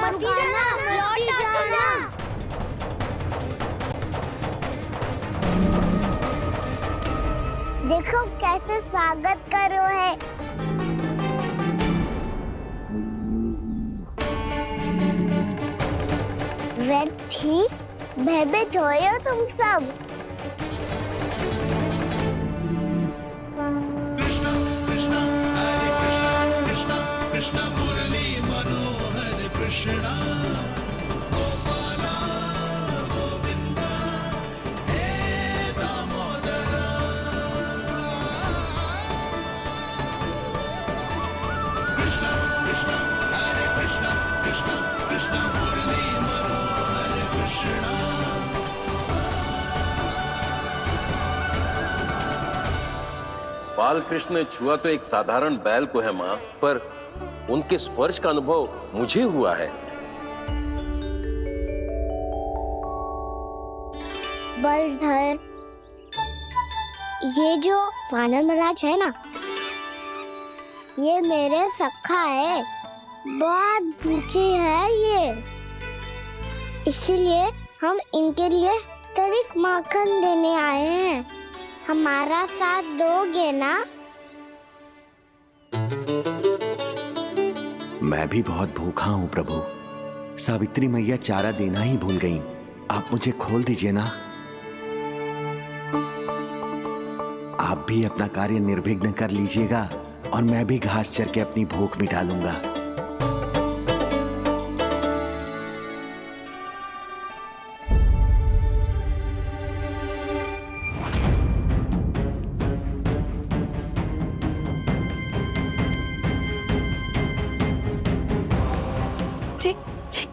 मत जाना, लौट जाना। देखो कैसे स्वागत करो है। व्यर्थी भयभीत हो तुम सब। कृष्णा कृष्णा हरे कृष्णा कृष्णा कृष्णा मुरली मनोहर कृष्णा गोपाला गोविंदा हे दामोदरा। कृष्णा कृष्णा हरे कृष्णा कृष्णा कृष्णा मुरली मनोहर कृष्णा। बाल कृष्ण ने छुआ तो एक साधारण बैल को है माँ, पर उनके स्पर्श का अनुभव मुझे हुआ है। बलधर, ये जो वानर महाराज है ना, ये मेरे सखा है। बहुत भूखे हैं ये, इसीलिए हम इनके लिए तनिक माखन देने आए हैं। हमारा साथ दोगे ना? मैं भी बहुत भूखा हूँ प्रभु। सावित्री मैया चारा देना ही भूल गईं। आप मुझे खोल दीजिए ना। आप भी अपना कार्य निर्विघ्न कर लीजिएगा और मैं भी घास चर के अपनी भूख मिटा लूंगा।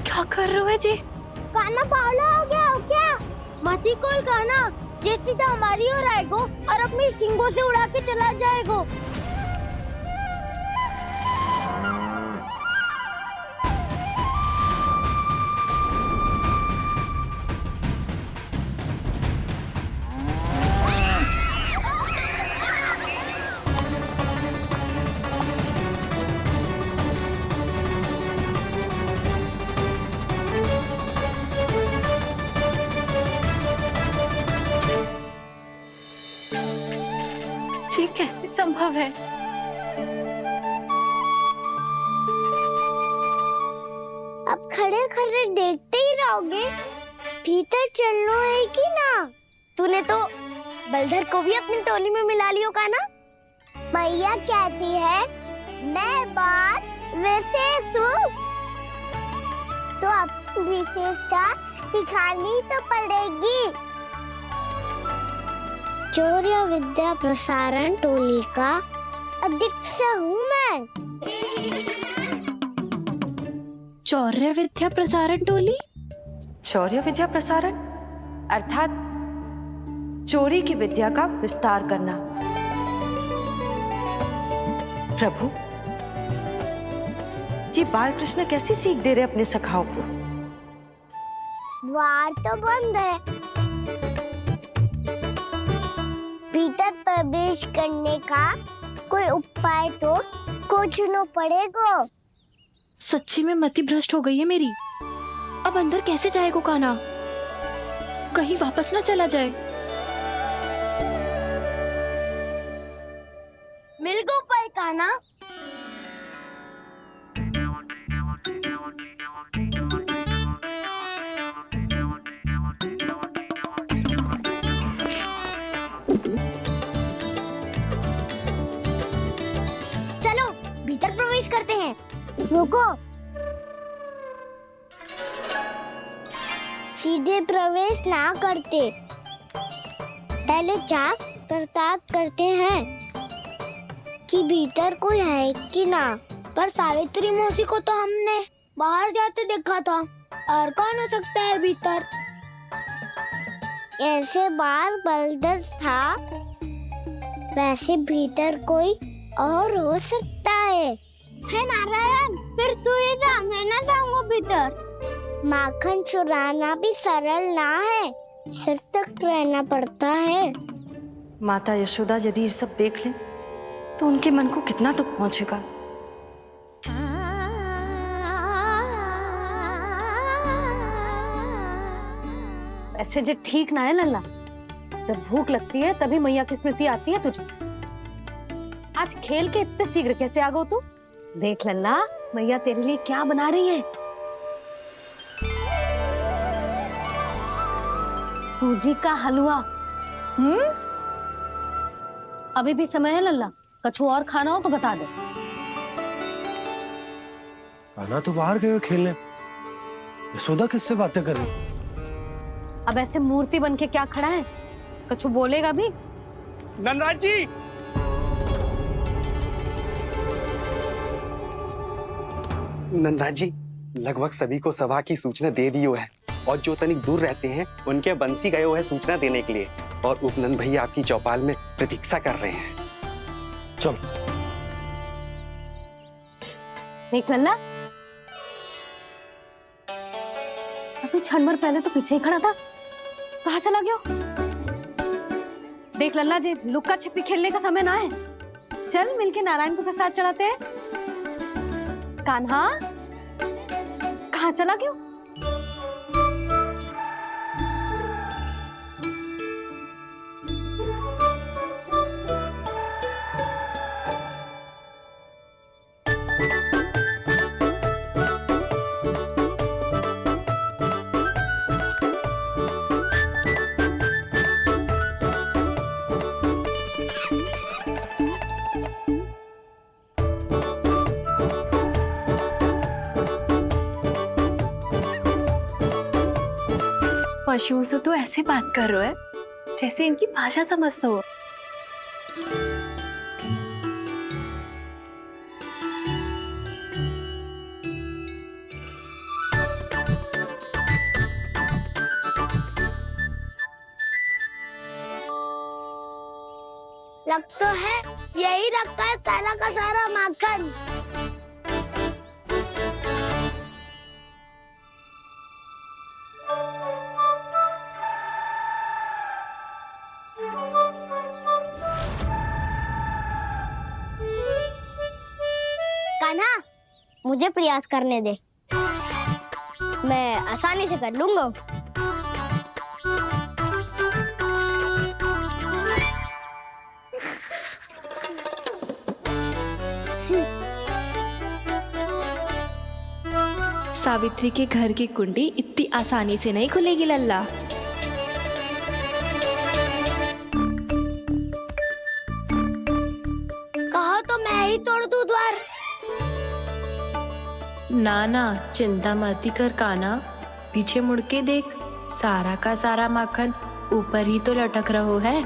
क्या कर रहे हो जी? काना पावला हो गया हो क्या? मती कोल काना, जे सीधा हमारी ओर आएगो और अपनी सींगों से उड़ा के चला जाएगो। ये कैसे संभव है? अब खड़े खड़े देखते ही रहोगे? भीतर चलना है कि ना? तूने तो बलधर को भी अपनी टोली में मिला लियो का ना? भैया कहती है मैं बात विशेष हूँ, तो अब विशेषता दिखानी तो पड़ेगी। चौर्य विद्या प्रसारण टोली का अध्यक्ष हूँ मैं। चौर्य विद्या प्रसारण टोली? चौर्य विद्या प्रसारण अर्थात चोरी की विद्या का विस्तार करना। प्रभु, ये बाल कृष्ण कैसी सीख दे रहे अपने सखाओं को? द्वार तो बंद है, भीतर प्रवेश करने का कोई उपाय तो खोजना पड़ेगा। सच्ची में मति भ्रष्ट हो गई है मेरी। अब अंदर कैसे जाएगा काना? कहीं वापस ना चला जाए। मिल गो उपाय काना। चलो भीतर प्रवेश करते हैं। रुको, सीधे प्रवेश ना करते, पहले जांच पड़ताल करते हैं कि भीतर कोई है कि ना। पर सावित्री मौसी को तो हमने बाहर जाते देखा था, और कौन हो सकता है भीतर? ऐसे बार बलदर था, वैसे भीतर कोई और हो सकता है नारायण? फिर तू ही जा, मैं ना जाऊंगा भीतर। माखन चुराना भी सरल ना है, सतर्क रहना पड़ता है। माता यशोदा यदि ये सब देख लें तो उनके मन को कितना दुख पहुंचेगा। ऐसे जो ठीक ना है लल्ला। जब भूख लगती है तभी मैया की स्मृति आती है तुझे। आज खेल के इतने शीघ्र कैसे आ गो तू? देख लल्ला, मैया तेरे लिए क्या बना रही है। सूजी का हलवा। अभी भी समय है लल्ला, कछु और खाना हो तो बता दे। आना तो बाहर गए खेलने, यशोदा किससे बातें कर रही? अब ऐसे मूर्ति बन के क्या खड़ा है? कछु बोलेगा भी? ननराज जी, नंदराज जी, लगभग सभी को सभा की सूचना दे दी है और जो तनिक दूर रहते हैं उनके बंसी गए हुए हैं सूचना देने के लिए और उपनंद भैया आपकी चौपाल में प्रतीक्षा कर रहे हैं। चल। देख लल्ला, अभी क्षण भर पहले तो पीछे ही खड़ा था, कहाँ चला गया? देख लल्ला जी, लुक्का छिपी खेलने का समय ना है। चल मिलके नारायण को प्रसाद चढ़ाते हैं। कान्हा, कहाँ चला गया? पशुओं से तो ऐसे बात कर रहे हो जैसे इनकी भाषा समझते हो। लग तो है यही रखा है सारा का सारा माखन। कान्हा, मुझे प्रयास करने दे, मैं आसानी से कर लूंगा। सावित्री के घर की कुंडी इतनी आसानी से नहीं खुलेगी लल्ला। कहो तो मैं ही तोड़ दूं द्वार। ना ना, चिंता मत कर कान्हा, पीछे मुड़ के देख, सारा का सारा माखन ऊपर ही तो लटक रहो है।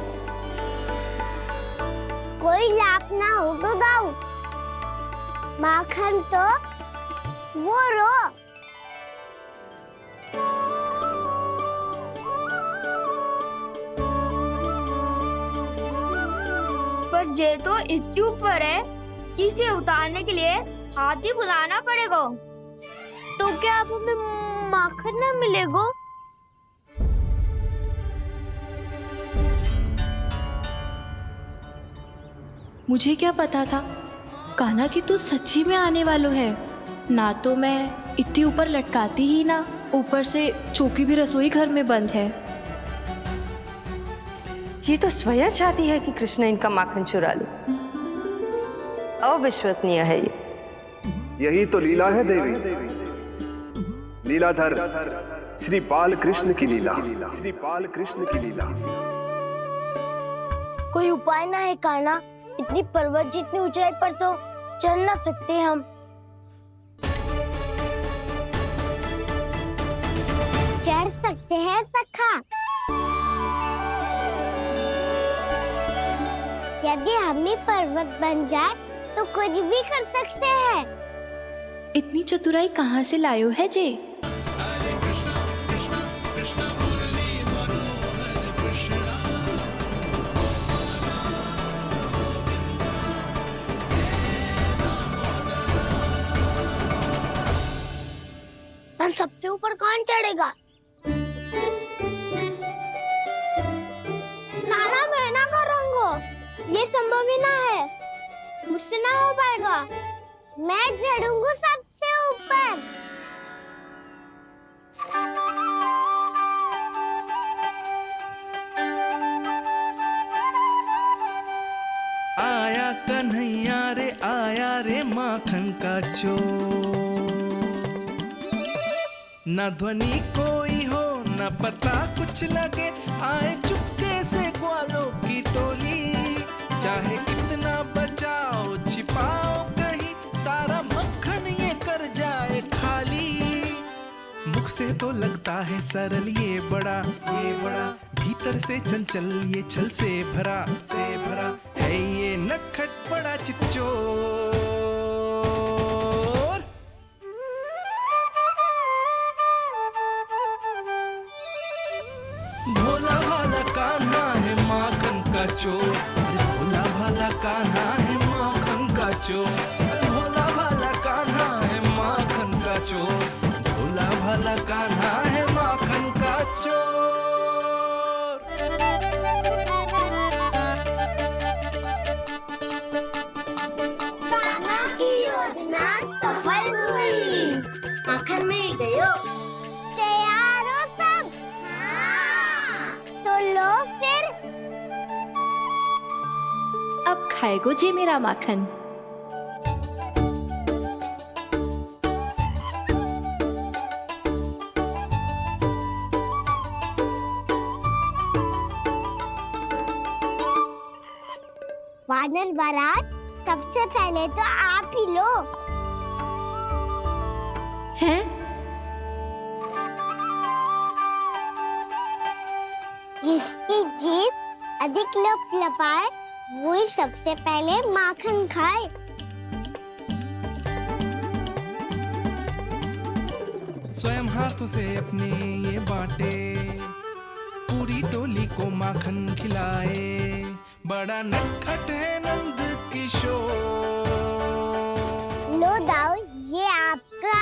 कोई लाभ ना हो तो दाऊ, माखन तो वो रो। पर जे तो इतनी ऊपर है कि इसे उतारने के लिए हाथी बुलाना पड़ेगा। तो क्या अब हमें माखन ना मिलेगा? मुझे क्या पता था कान्हा कि तू सच्ची में आने वालो है। ना तो मैं इतनी ऊपर लटकाती ही ना, ऊपर से चौकी भी रसोई घर में बंद है। ये तो स्वयं चाहती है कि कृष्ण इनका माखन चुरा ले। अविश्वसनीय है ये। यही तो लीला है देवी, लीलाधर श्री बाल कृष्ण की लीला, श्री बाल कृष्ण की लीला। कोई उपाय ना है कान्हा? इतनी पर्वत जितनी ऊंचाई पर तो चढ़ ना सकते हम। चढ़ सकते हैं सखा, यदि हम ही पर्वत बन जाए तो कुछ भी कर सकते हैं। इतनी चतुराई कहाँ से लायो है जे? हम सबसे ऊपर कौन चढ़ेगा? नाना मैं ना करूँगा, ये संभव ही ना है, मुझसे ना हो पाएगा। मैं चढ़ूंगा सबसे ऊपर। का चोर। न ध्वनि कोई हो न पता कुछ लगे, आए चुपके से ग्वालों की टोली। चाहे कितना बचाओ छिपाओ कहीं, सारा मक्खन ये कर जाए खाली। मुख से तो लगता है सरल ये बड़ा भीतर से चंचल ये छल से भरा है ये नटखट बड़ा चिच्चोर। भोला भाला कान्हा है माखन का चोर, भोला भाला कान्हा है माखन का चोर, भोला भाला कान्हा है माखन का चोर, भोला भाला कान्हा है माखन का चोर। कान्हा की योजना सफल हुई, माखन मिल गयो। तैयार हो सब? हाँ। तो लो फिर। अब खाएगो जे मेरा माखन। वानर महाराज, सबसे पहले तो आप ही लो। हैं? जिसकी जीभ अधिक लपलपाए वही सबसे पहले माखन खाए। स्वयं हाथों से अपने ये बांटे, पूरी टोली को माखन खिलाए। बड़ा नटखट है नंद किशोर। लो दाऊ, ये आपका।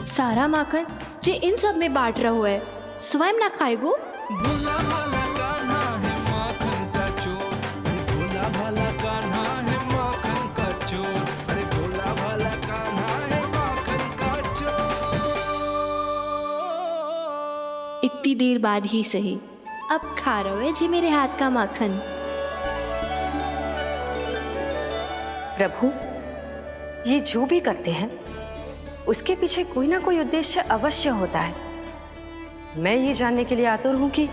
सारा माखन जे इन सब में बांट रहो है, स्वयं ना खाएगो। भोला भाला कान्हा है माखन का चोर, भोला भाला कान्हा है माखन का चोर, अरे भोला भाला कान्हा है माखन का चोर। इतनी देर बाद ही सही, अब खा रहो है जी मेरे हाथ का माखन। प्रभु, ये जो भी करते हैं उसके पीछे कोई ना कोई उद्देश्य अवश्य होता है। मैं ये जानने के लिए आतुर हूं कि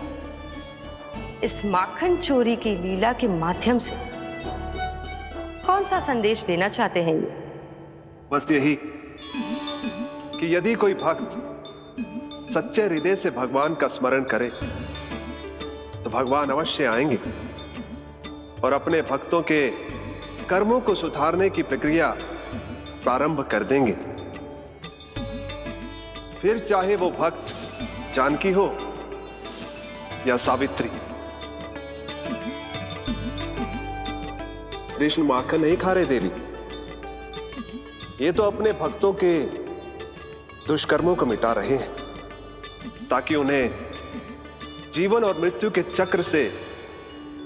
इस माखन चोरी की लीला के माध्यम से कौन सा संदेश देना चाहते हैं ये। बस यही कि यदि कोई भक्त सच्चे हृदय से भगवान का स्मरण करे तो भगवान अवश्य आएंगे और अपने भक्तों के कर्मों को सुधारने की प्रक्रिया प्रारंभ कर देंगे। फिर चाहे वो भक्त जानकी हो या सावित्री। कृष्ण माखन नहीं खा रहे देवी, ये तो अपने भक्तों के दुष्कर्मों को मिटा रहे हैं ताकि उन्हें जीवन और मृत्यु के चक्र से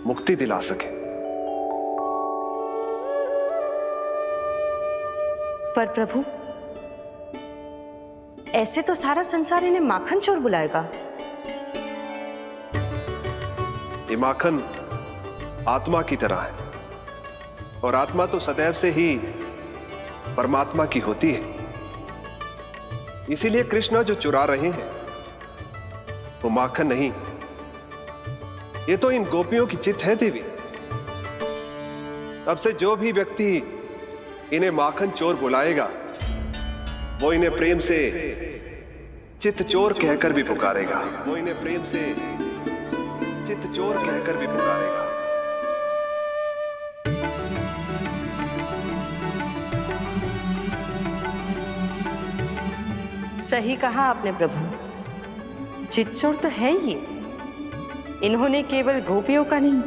मुक्ति दिला सके। पर प्रभु, ऐसे तो सारा संसार इन्हें माखन चोर बुलाएगा। ये माखन आत्मा की तरह है और आत्मा तो सदैव से ही परमात्मा की होती है। इसीलिए कृष्ण जो चुरा रहे हैं वो माखन नहीं, ये तो इन गोपियों की चित है देवी। अब से जो भी व्यक्ति इन्हें माखन चोर बुलाएगा वो इन्हें प्रेम से चित्त चोर कहकर भी पुकारेगा। वो इन्हें प्रेम से चित्त चोर कहकर भी पुकारेगा। सही कहा आपने प्रभु, चित्त चोर तो है ये। इन्होंने केवल गोपियों का नहीं,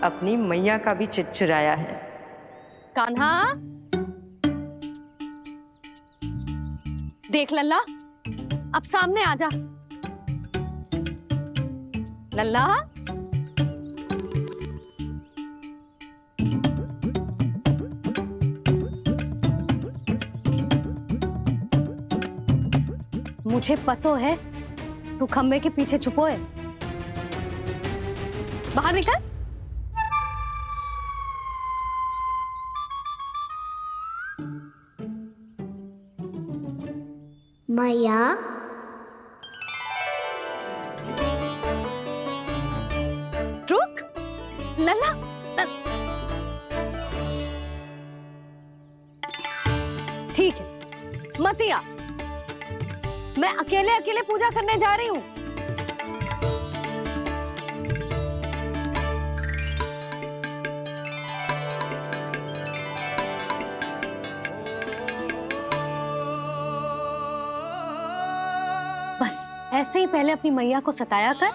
अपनी मैया का भी चित्त चुराया है। कान्हा, देख लल्ला, अब सामने आ जा। लल्ला, मुझे पतो है तू खम्बे के पीछे छुपो है। बाहर निकल। मैया, रुक लल्ला। ठीक है, मत आ। मैं अकेले अकेले पूजा करने जा रही हूँ। बस ऐसे ही पहले अपनी मैया को सताया कर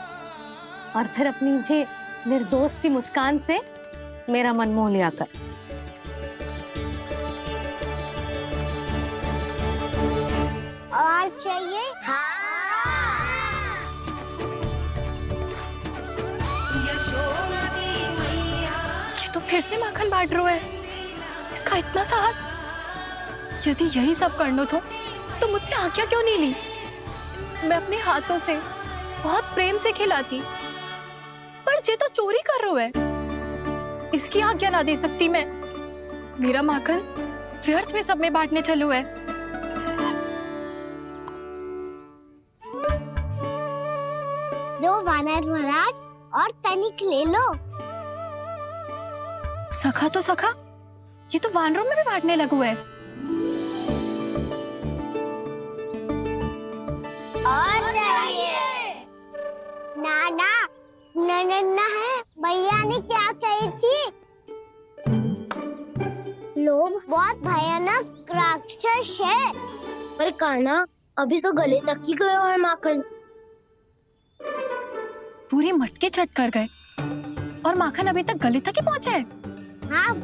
और फिर अपनी जे निर्दोष सी मुस्कान से मेरा मन मोह लिया कर। और चाहिए? ये तो फिर से माखन बांट रहा है। इसका इतना साहस। यदि यही सब करना तो मुझसे आज्ञा क्यों नहीं ली? मैं अपने हाथों से बहुत प्रेम से खिलाती, पर जे तो चोरी कर रहा है। इसकी आज्ञा ना दे सकती मैं। मेरा माखन व्यर्थ में सब में बांटने चलू है। दो वानर महाराज और तनिक ले लो। सखा तो सखा, ये तो वानरों में भी बांटने लगा हुआ है। और चाहिए? नाना, नन्ना है। भैया ने क्या कही थी? लोभ बहुत भयानक राक्षस है। पर कान्हा, अभी तो गले तक ही गया है माखन। पूरी मटके चट कर गए और माखन अभी तक गले तक ही पहुंचा है। हाँ,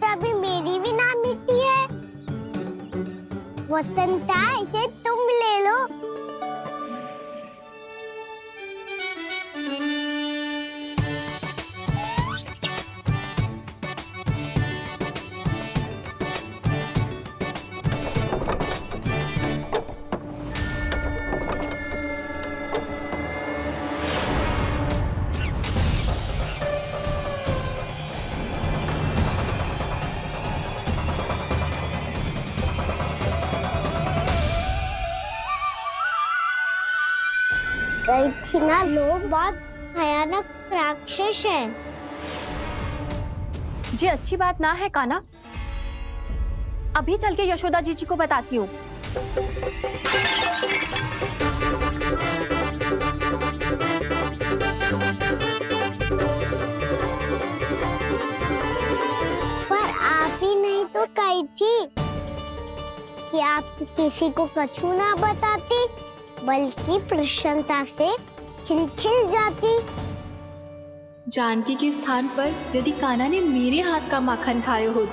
तभी मेरी भी ना मिट्टी है। वसंता, इसे तुम ले लो। ना, लोग बहुत भयानक राक्षस है। जी अच्छी बात ना है कान्हा। अभी चल के यशोदा जी को बताती हूँ। पर आप ही नहीं तो कही थी कि आप किसी को कछु ना बताती, बल्कि प्रसन्नता से खिलखिल जाती। जानकी के स्थान पर यदि कान्हा ने मेरे हाथ का माखन खाए हो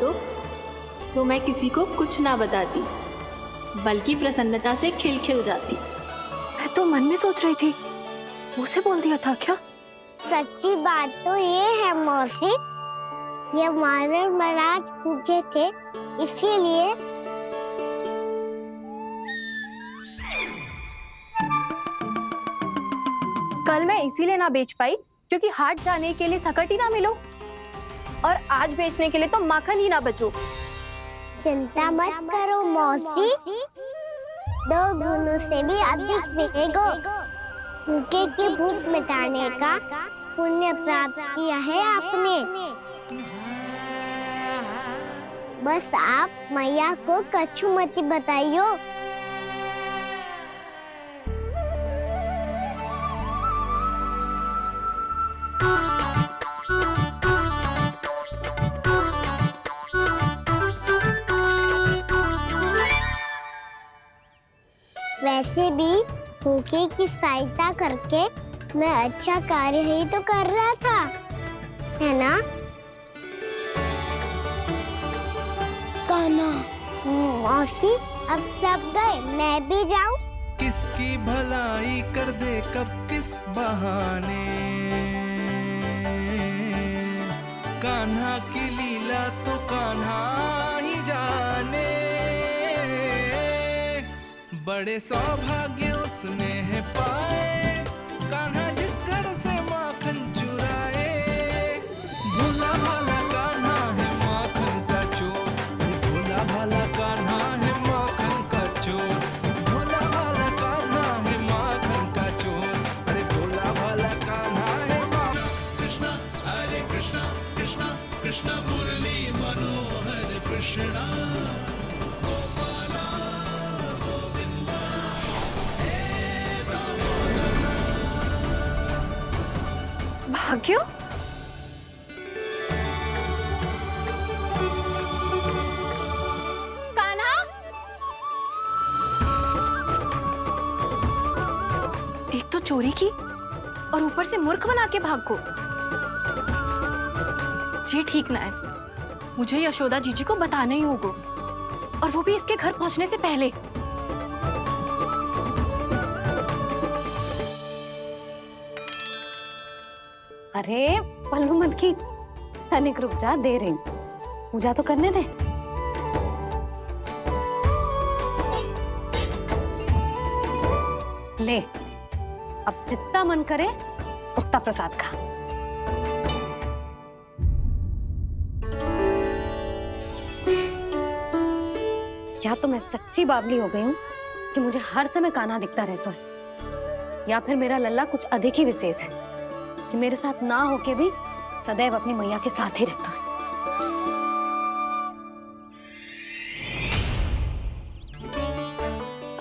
तो मैं किसी को कुछ ना बताती, बल्कि प्रसन्नता से खिलखिल जाती। मैं तो मन में सोच रही थी, उसे बोल दिया था क्या? सच्ची बात तो ये है मौसी, ये वानर महाराज पूछे थे, इसीलिए। कल मैं इसीलिए ना बेच पाई क्योंकि हाट जाने के लिए सकट ही ना मिलो, और आज बेचने के लिए तो माखन ही ना बचो। चिंता मत करो मौसी, 2 गुनों से भी अधिक मिलेगा। भूखे की भूख मिटाने का पुण्य प्राप्त किया है आपने। बस आप मैया को कछु मत बताइयो। वैसे भी भूखे की सहायता करके मैं अच्छा कार्य ही तो कर रहा था, है ना? कान्हा, मौसी, अब सब गए, मैं भी जाऊं? किसकी भलाई कर दे कब किस बहाने, कान्हा की लीला तो कान्हा ही जाने। बड़े सौभाग्य उसने है पाए, कान्हा जिस घर से माखन चुराए। भोला भाला कान्हा है माखन का चोर, भोला भाला भाग्य? कान्हा? एक तो चोरी की और ऊपर से मूर्ख बना के भाग को। ये ठीक ना है। मुझे यशोदा जीजी को बताना ही होगा, और वो भी इसके घर पहुंचने से पहले। अरे पल्लू मत खींच, तनिक रुक जा, दे रही हूँ, पूजा तो करने दे। ले, अब जितना मन करे उतना प्रसाद खा। या तो मैं सच्ची बावली हो गई हूँ कि मुझे हर समय कान्हा दिखता रहता है, या फिर मेरा लल्ला कुछ अधिक ही विशेष है कि मेरे साथ ना होके भी सदैव अपनी मैया के साथ ही रहता है।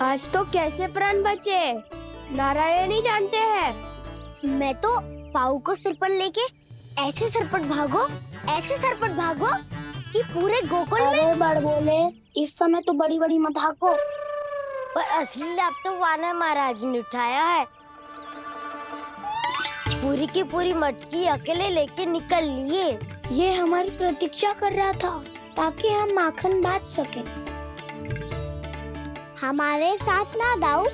आज तो कैसे प्राण बचे, नारायण ही जानते हैं। मैं तो पाऊ को सिर पर लेके ऐसे सरपट भागो कि पूरे गोकुल में बड़ बोले, इस समय तो बड़ी बड़ी मत हाको। पर असली लाभ तो वानर महाराज ने उठाया है। पूरी की पूरी मटकी अकेले लेके निकल लिए। ये हमारी प्रतीक्षा कर रहा था ताकि हम माखन बांट सके। हमारे साथ ना दाऊ,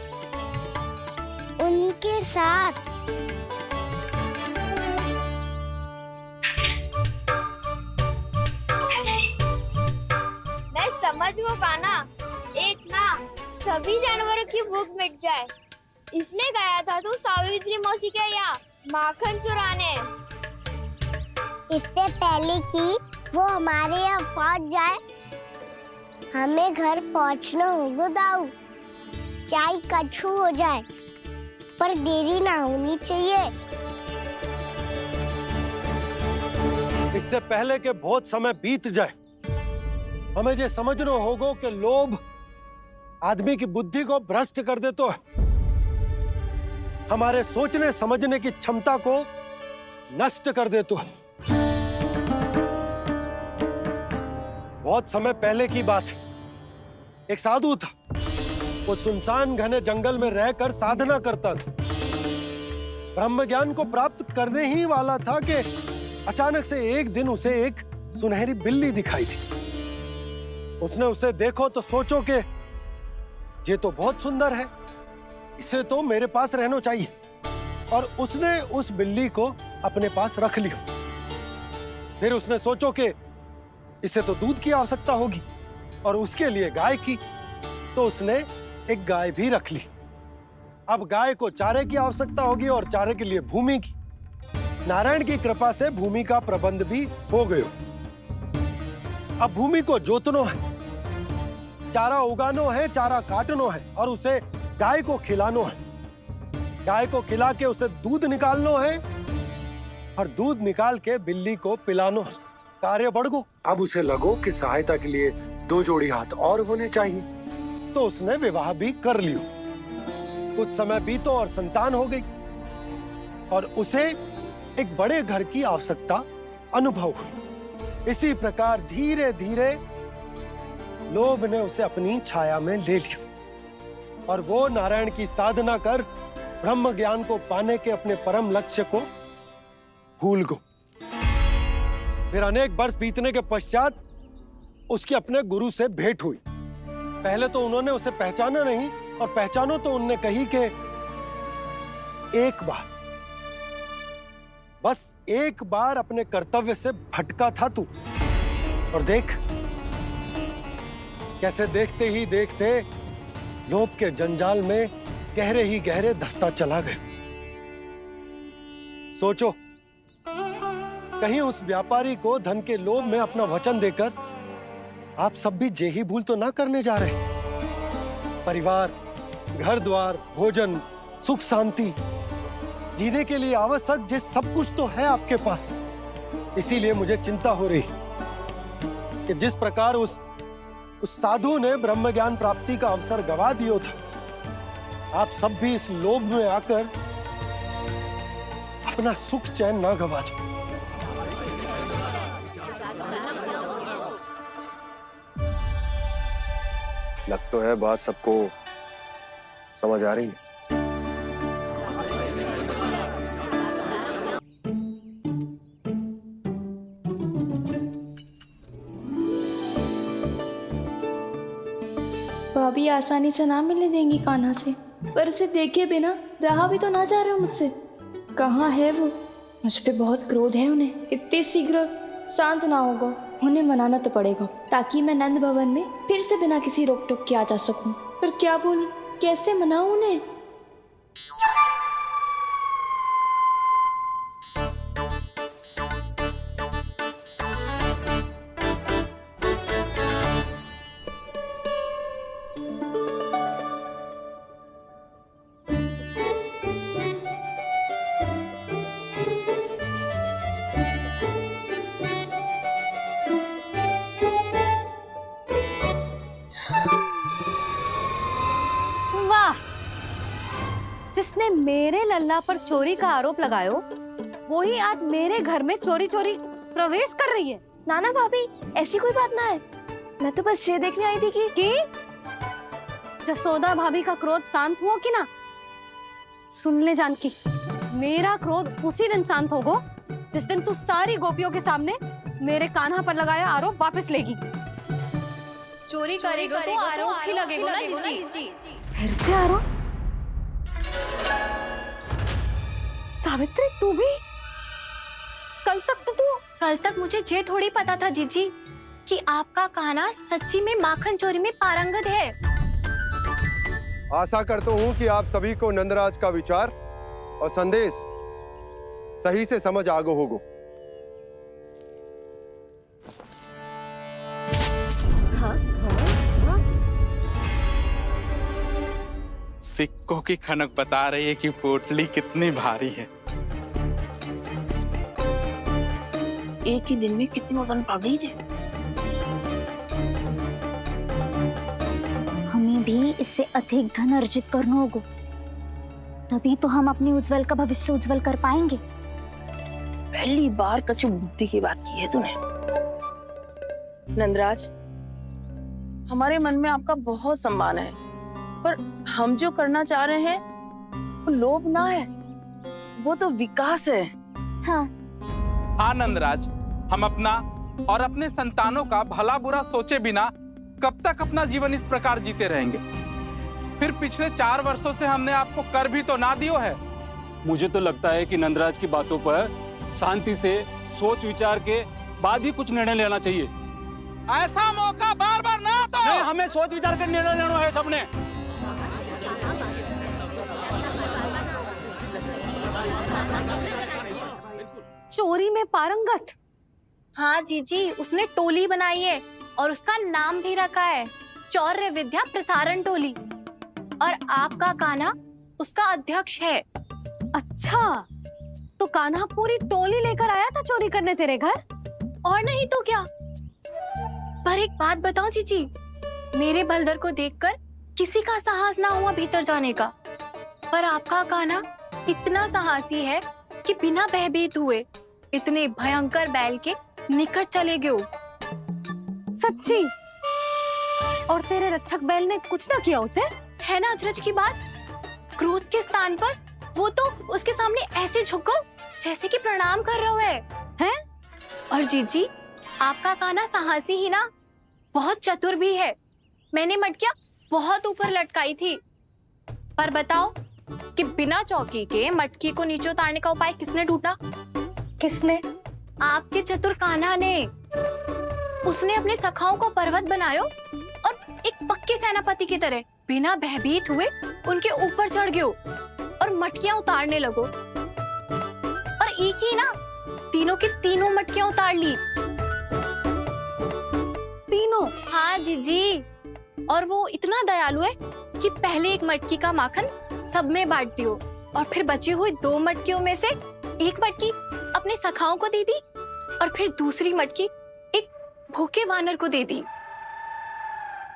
उनके साथ। मैं समझ गो कान्हा, एक ना सभी जानवरों की भूख मिट जाए, इसलिए गया था तू सावित्री मौसी के यहाँ माखन चुराने। इससे पहले कि वो हमारे यहाँ पहुँच जाए, हमें घर पहुँचना होगा दाऊ, चाहे कछु हो जाए, पर देरी ना होनी चाहिए। इससे पहले कि बहुत समय बीत जाए, हमें ये समझना होगा कि लोभ आदमी की बुद्धि को भ्रष्ट कर दे, तो हमारे सोचने समझने की क्षमता को नष्ट कर दे। तो बहुत समय पहले की बात, एक साधु था, वो सुनसान घने जंगल में रहकर साधना करता था। ब्रह्म ज्ञान को प्राप्त करने ही वाला था कि अचानक से एक दिन उसे एक सुनहरी बिल्ली दिखाई थी। उसने उसे देखो तो सोचो कि ये तो बहुत सुंदर है, इसे तो मेरे पास रहना चाहिए, और उसने उस बिल्ली को अपने पास रख लिया। फिर उसने सोचो कि इसे तो दूध की आवश्यकता होगी और उसके लिए गाय की, तो उसने एक गाय भी रख ली। अब गाय को चारे की आवश्यकता होगी और चारे के लिए भूमि की। नारायण की कृपा से भूमि का प्रबंध भी हो गयो। अब भूमि को जोतनो है, चारा उगानो है, चारा काटनो है, और उसे गाय को खिलानो है। गाय को खिला के उसे दूध निकालनो है, और दूध निकाल के बिल्ली को पिलानो है। कार्य बढ़ गो। अब उसे लगो कि सहायता के लिए 2 जोड़ी हाथ और होने चाहिए, तो उसने विवाह भी कर लियो। कुछ समय बीतो और संतान हो गई, और उसे एक बड़े घर की आवश्यकता अनुभव हुई। इसी प्रकार धीरे धीरे लोभ ने उसे अपनी छाया में ले लिया, और वो नारायण की साधना कर ब्रह्म ज्ञान को पाने के अपने परम लक्ष्य को भूल गो। फिर अनेक वर्ष बीतने के पश्चात उसकी अपने गुरु से भेंट हुई। पहले तो उन्होंने उसे पहचाना नहीं, और पहचानो तो उनने कही कि एक बार, बस एक बार अपने कर्तव्य से भटका था तू, और देख कैसे देखते ही देखते लोभ के जंजाल में गहरे ही गहरे धंसता चला गया। सोचो, कहीं उस व्यापारी को धन के लोभ में अपना वचन देकर आप सब भी जे ही भूल तो ना करने जा रहे। परिवार, घर द्वार, भोजन, सुख शांति, जीने के लिए आवश्यक जिस सब कुछ तो है आपके पास। इसीलिए मुझे चिंता हो रही कि जिस प्रकार उस साधु ने ब्रह्म ज्ञान प्राप्ति का अवसर गवा दिया था, आप सब भी इस लोभ में आकर अपना सुख चैन ना गवा जाए। लग तो है बात सबको समझ आ रही है। भाभी आसानी से ना मिलने देंगी कान्हा से, पर उसे देखे बिना रहा भी तो ना जा रहा मुझसे। कहाँ है वो? मुझ पे बहुत क्रोध है उन्हें, इतने शीघ्र शांत ना होगा। उन्हें मनाना तो पड़ेगा ताकि मैं नंद भवन में फिर से बिना किसी रोक टोक के आ जा सकूं। पर क्या बोलूं, कैसे मनाऊं उन्हें? वाह, जिसने मेरे लल्ला पर चोरी का आरोप लगायो वो ही आज मेरे घर में चोरी चोरी प्रवेश कर रही है। नाना भाभी, ऐसी कोई बात ना है, मैं तो बस ये देखने आई थी कि जसोदा भाभी का क्रोध शांत हुआ कि ना? सुन ले जानकी, मेरा क्रोध उसी दिन शांत होगा जिस दिन तू सारी गोपियों के सामने मेरे कान्हा पर लगाया आरोप वापस लेगी। चोरी करेगा तो आरोप ही लगेगा ना जीजी। फिर से आरोप? सावित्री, तू भी? कल तक मुझे ये थोड़ी पता था जीजी कि आपका कान्हा सच्ची में माखन चोरी में पारंगत है। आशा करता हूँ कि आप सभी को नंदराज का विचार और संदेश सही से समझ आ गो होगो। सिक्कों की खनक बता रही है कि पोटली कितनी भारी है। एक ही दिन में कितनी वजन पा गई जे। हमें भी इससे अधिक धन अर्जित करना होगा, तभी तो हम अपने उज्जवल का भविष्य उज्जवल कर पाएंगे। पहली बार कछु बुद्धि की बात की है तूने। नंदराज, हमारे मन में आपका बहुत सम्मान है, पर हम जो करना चाह रहे हैं वो लोभ ना है, वो तो विकास है। हाँ नंदराज, हम अपना और अपने संतानों का भला बुरा सोचे बिना कब तक अपना जीवन इस प्रकार जीते रहेंगे? फिर पिछले 4 वर्षों से हमने आपको कर भी तो ना दियो है। मुझे तो लगता है कि नंदराज की बातों पर शांति से सोच विचार के बाद ही कुछ निर्णय लेना चाहिए। ऐसा मौका बार बार ना दो। नहीं, हमें सोच विचार कर निर्णय लेना है सबने। चोरी में पारंगत? हाँ जीजी, उसने टोली बनाई है और उसका नाम भी रखा है चौर्य विद्या प्रसारण टोली, और आपका कान्हा उसका अध्यक्ष है। अच्छा, तो कान्हा पूरी टोली लेकर आया था चोरी करने तेरे घर? और नहीं तो क्या। पर एक बात बताऊं जीजी, मेरे बलदर को देखकर किसी का साहस ना हुआ भीतर जाने का, पर आपका कान्हा इतना साहसी है कि बिना भयभीत हुए इतने भयंकर बैल के निकट चले गए। सच्ची? और तेरे रक्षक बैल ने कुछ ना किया उसे? है ना अचरज की बात। क्रोध के स्थान पर वो तो उसके सामने ऐसे झुको जैसे कि प्रणाम कर रहा है। और जीजी, आपका कान्हा साहसी ही ना, बहुत चतुर भी है। मैंने मटकियां बहुत ऊपर लटकाई थी, पर बताओ कि बिना चौकी के मटकी को नीचे उतारने का उपाय किसने ढूंढा? किसने? आपके चतुर कान्हा ने। उसने अपने सखाओं को पर्वत बनायो और एक पक्के सेनापति की तरह बिना भयभीत हुए उनके ऊपर चढ़ गयो और मटकियां उतारने लगो। और एक ही ना, तीनों की तीनों मटकियां उतार ली। तीनों? हाँ जीजी। और वो इतना दयालु है कि पहले एक मटकी का माखन सब में बांट दियो और फिर बची हुई 2 मटकियों में से एक मटकी अपने सखाओं को दे दी और फिर दूसरी मटकी एक भूखे वानर को दे दी।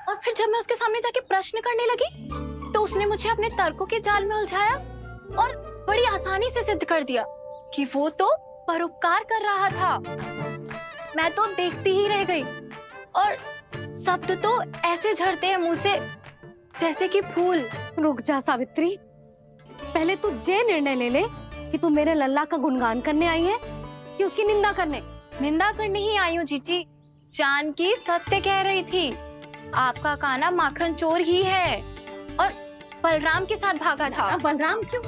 और फिर जब मैं उसके सामने जाके प्रश्न करने लगी तो उसने मुझे अपने तर्कों के जाल में उलझाया और बड़ी आसानी से सिद्ध कर दिया कि वो तो परोपकार कर रहा था। मैं तो देखती ही रह गई और शब्द तो ऐसे झड़ते हैं मुंह से जैसे कि फूल। रुक जा सावित्री, पहले तू ये निर्णय ले ले कि तू मेरे लल्ला का गुणगान करने आई है कि उसकी निंदा करने। निंदा करने ही आई हूँ जीजी। जानकी सत्य कह रही थी, आपका कान्हा माखन चोर ही है और बलराम के साथ भागा था। बलराम क्यों?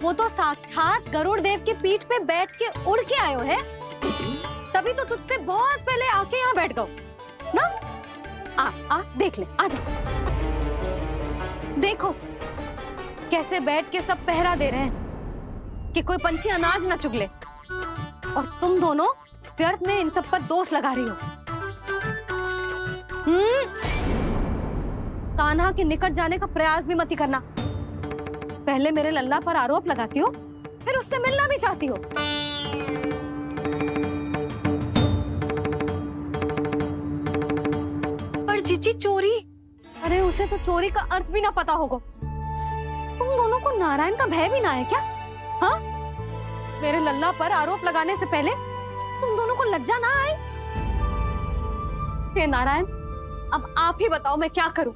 वो तो साक्षात गरुड़ देव की पीठ पे बैठ के उड़ के आयो है, तभी तो तुझसे बहुत पहले आके यहाँ बैठ गओ ना। आ देख ले, आ जा। देखो कैसे बैठ के सब पहरा दे रहे हैं कि कोई पंछी अनाज ना चुगले, और तुम दोनों व्यर्थ में इन सब पर दोष लगा रही हो। कान्हा के निकट जाने का प्रयास भी मत करना। पहले मेरे लल्ला पर आरोप लगाती हो, फिर उससे मिलना भी चाहती हो। पर जीजी चोरी, अरे उसे तो चोरी का अर्थ भी ना पता होगा। तुम दोनों को नारायण का भय भी ना है क्या? हाँ, मेरे लल्ला पर आरोप लगाने से पहले तुम दोनों को लज्जा ना आई? हे नारायण, अब आप ही बताओ मैं क्या करूं।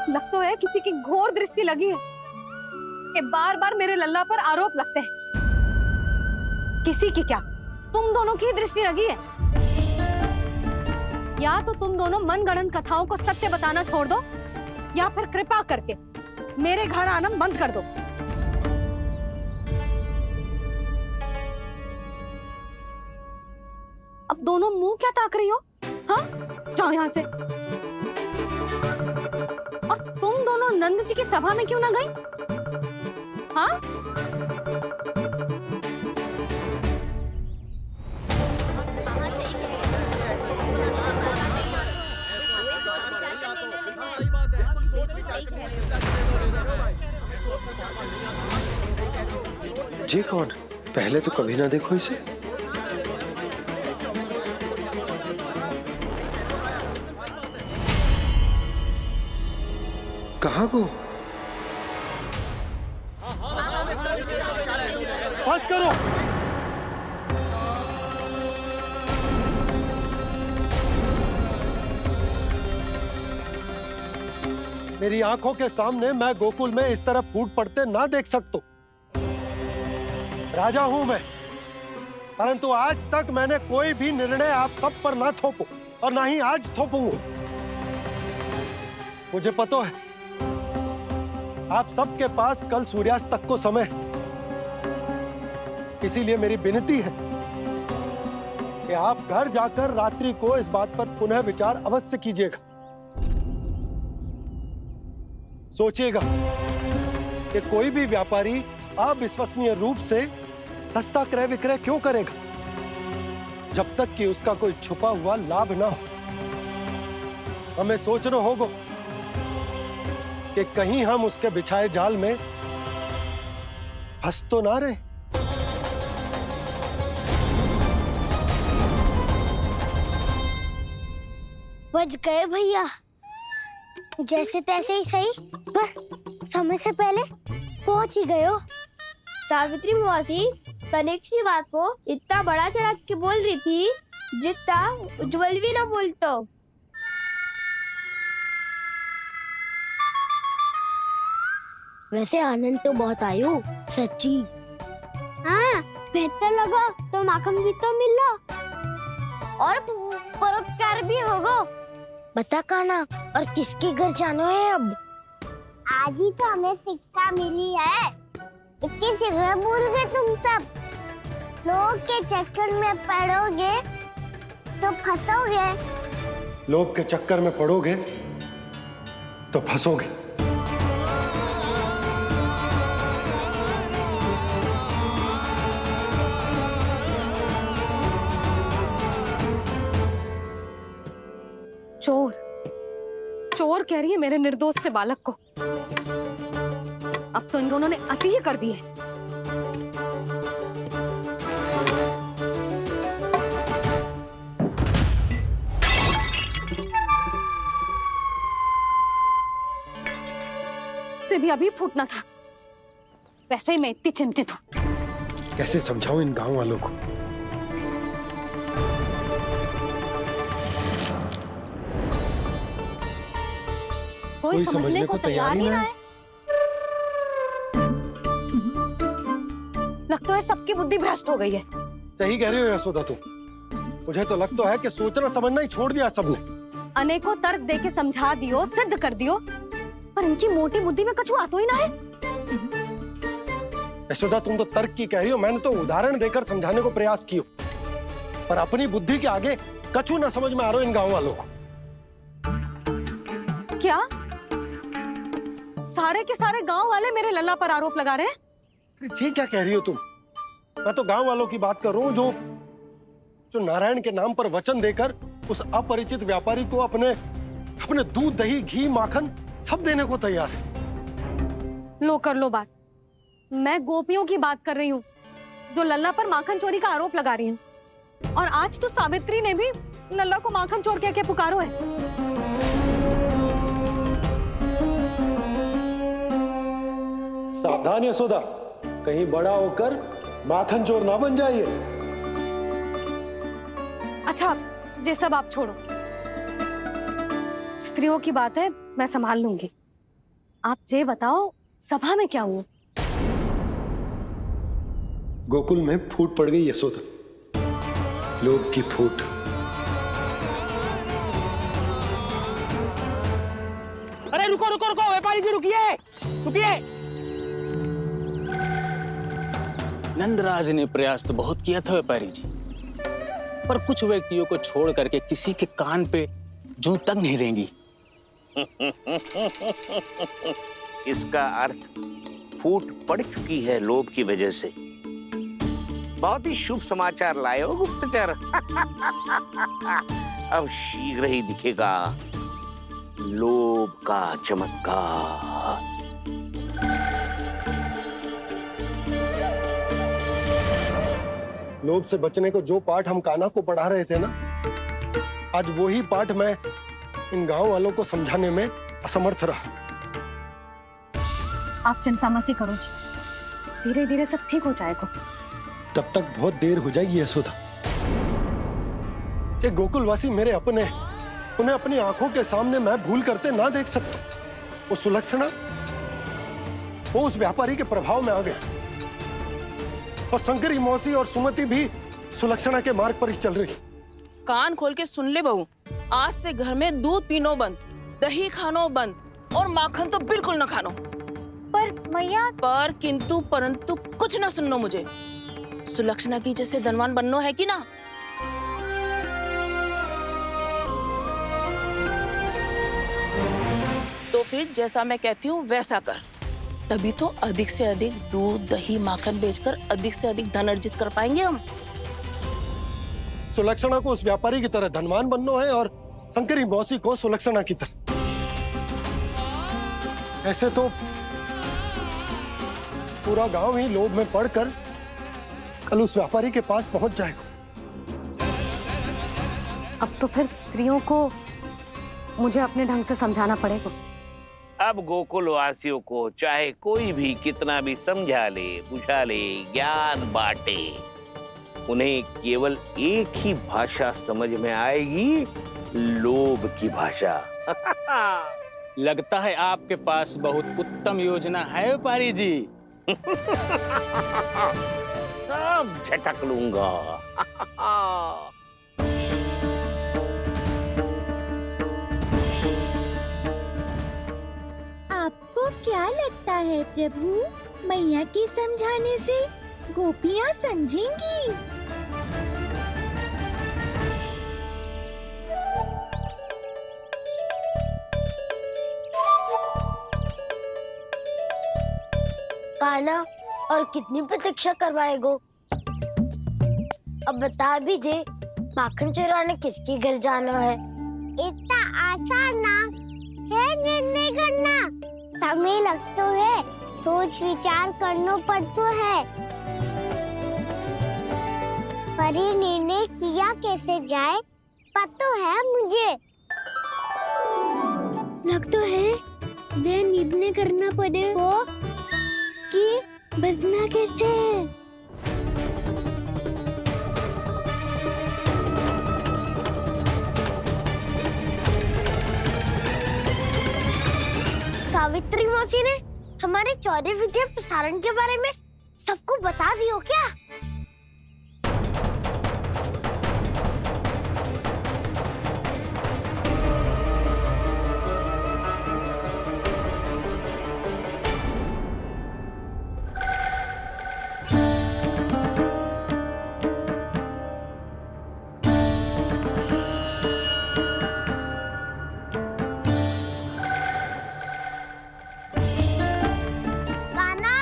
लग तो है किसी की घोर दृष्टि लगी है कि बार बार मेरे लल्ला पर आरोप लगते हैं। किसी की क्या, तुम दोनों की दृष्टि लगी है। या तो तुम दोनों मनगढ़ंत कथाओं को सत्य बताना छोड़ दो, या फिर कृपा करके मेरे घर आना बंद कर दो। अब दोनों मुंह क्या ताक रही हो? हाँ, जाओ यहां से। और तुम दोनों नंद जी की सभा में क्यों ना गई? हाँ? जी कौन? पहले तो कभी ना देखो इसे। कहाँ को? बस करो। मेरी आंखों के सामने मैं गोकुल में इस तरह फूट पड़ते ना देख सकता। राजा हूं मैं, परंतु आज तक मैंने कोई भी निर्णय आप सब पर ना थोपो और ना ही आज थोपूंगा। मुझे पता है आप सबके पास कल सूर्यास्त तक को समय है, इसीलिए मेरी विनती है कि आप घर जाकर रात्रि को इस बात पर पुनः विचार अवश्य कीजिएगा। सोचिएगा कि कोई भी व्यापारी अविश्वसनीय रूप से सस्ता क्रय विक्रय क्यों करेगा, जब तक कि उसका कोई छुपा हुआ लाभ ना हो। हमें सोचना होगा कि कहीं हम उसके बिछाए जाल में फंस तो ना रहे। बच गए भैया, जैसे तैसे ही सही, पर समय से पहले पहुंच ही गए हो। सावित्री मौसी तनिक सी बात को इतना बड़ा चढ़ा के बोल रही थी जितना उज्जवल भी ना बोलतो। वैसे आनंद तो बहुत आयो, सच्ची। हाँ, बेहतर लगा तो माखन भी तो मिला और परोपकार भी होगा। बता कान्हा, और किसके घर जाना है अब? आज ही तो हमें शिक्षा मिली है, इतनी शीघ्र भूल गए तुम सब। लोग के चक्कर में पड़ोगे तो फंसोगे। लोग के चक्कर में पड़ोगे तो फंसोगे। चोर, चोर कह रही है मेरे निर्दोष से बालक को। अब तो इन दोनों ने अति ही कर दी है। से भी अभी फूटना था। वैसे ही मैं इतनी चिंतित हूं। कैसे समझाऊं इन गांव वालों को। कोई समझने को तैयार ही ना है। लगता है सबकी बुद्धि भ्रष्ट हो गई है। सही कह रही हो यशोदा तुम। मुझे तो लगता है कि सोचना समझना ही छोड़ दिया सबने। अनेकों तर्क देके समझा दियो, सिद्ध कर दियो, पर इनकी मोटी बुद्धि में कछु आता ही ना है। यशोदा तुम तो तर्क की कह रही हो, मैंने तो उदाहरण देकर समझाने को प्रयास किया, पर अपनी बुद्धि के आगे कछु ना समझ में आ रहा इन गांव वालों को। क्या सारे के सारे गांव वाले मेरे लल्ला पर आरोप लगा रहे हैं? जी क्या कह रही हो तुम? मैं तो गांव वालों की बात कर रहा हूँ जो नारायण के नाम पर वचन देकर उस अपरिचित व्यापारी को अपने दूध, दही, घी, माखन सब देने को तैयार है। लो कर लो बात। मैं गोपियों की बात कर रही हूँ जो लल्ला पर माखन चोरी का आरोप लगा रही हूँ, और आज तो सावित्री ने भी लल्ला को माखन चोर कह के पुकारो है। सावधान यशोदा, कहीं बड़ा होकर माखन चोर ना बन जाइए। अच्छा, ये सब आप छोड़ो, स्त्रियों की बात है, मैं संभाल लूंगी। आप ये बताओ सभा में क्या हुआ? गोकुल में फूट पड़ गई यशोदा, लोभ की फूट। अरे रुको रुको रुको, व्यापारी जी रुकिए रुकिए। नंदराज ने प्रयास तो बहुत किया था व्यापारी जी, पर कुछ व्यक्तियों को छोड़ करके किसी के कान पे जूं तक नहीं रेंगी। इसका अर्थ फूट पड़ चुकी है लोभ की वजह से। बहुत ही शुभ समाचार लाए हो गुप्तचर। अब शीघ्र ही दिखेगा लोभ का चमत्कार। लोभ से बचने को जो पाठ हम कान्हा को पढ़ा रहे थे ना, आज वही पाठ मैं इन गांव वालों को समझाने में असमर्थ रहा। आप चिंता मत करो जी, धीरे धीरे सब ठीक हो जाएगा। तब तक बहुत देर हो जाएगी यशोदा। ये गोकुलवासी मेरे अपने, उन्हें अपनी आंखों के सामने मैं भूल करते ना देख सकता। वो सुलक्षणा, वो उस व्यापारी के प्रभाव में आ गए, और शंकरी मौसी और सुमति भी सुलक्षणा के मार्ग पर ही चल रही। कान खोल के सुन ले बहू, आज से घर में दूध पीनो बंद, दही खानो बंद, और माखन तो बिल्कुल न खानो। पर मैया, पर किंतु परंतु कुछ ना सुननो मुझे। सुलक्षणा की जैसे धनवान बननो है कि ना? तो फिर जैसा मैं कहती हूँ वैसा कर, तभी तो अधिक से अधिक दूध, दही, माखन बेचकर अधिक से अधिक धन अर्जित कर पाएंगे हम। सुलक्षणा को उस व्यापारी की तरह धनवान बनना है और शंकरी मौसी को सुलक्षणा की तरह। ऐसे तो पूरा गांव ही लोभ में पड़कर कल उस व्यापारी के पास पहुंच जाएगा। अब तो फिर स्त्रियों को मुझे अपने ढंग से समझाना पड़ेगा। अब गोकुल वासियों को चाहे कोई भी कितना भी समझा ले, बुझा ले, ज्ञान बांटे, उन्हें केवल एक ही भाषा समझ में आएगी, लोभ की भाषा। लगता है आपके पास बहुत उत्तम योजना है व्यापारी जी। सब झटक लूंगा। आपको क्या लगता है प्रभु, मैया के समझाने से गोपियाँ समझेंगी? कान्हा, और कितनी प्रतीक्षा करवाएगो? अब बता भी दे, माखन चुराने किसके घर जाना है? इतना आसान ना है निर्णय करना, समय लगता है, सोच विचार करना पड़ता है। पर ये निर्णय किया कैसे जाए पता है मुझे। लगता है ये निर्णय करना पड़ेगा कि बचना कैसे है। सावित्री मौसी ने हमारे चौर्य विद्या प्रसारण के बारे में सबको बता दियो क्या?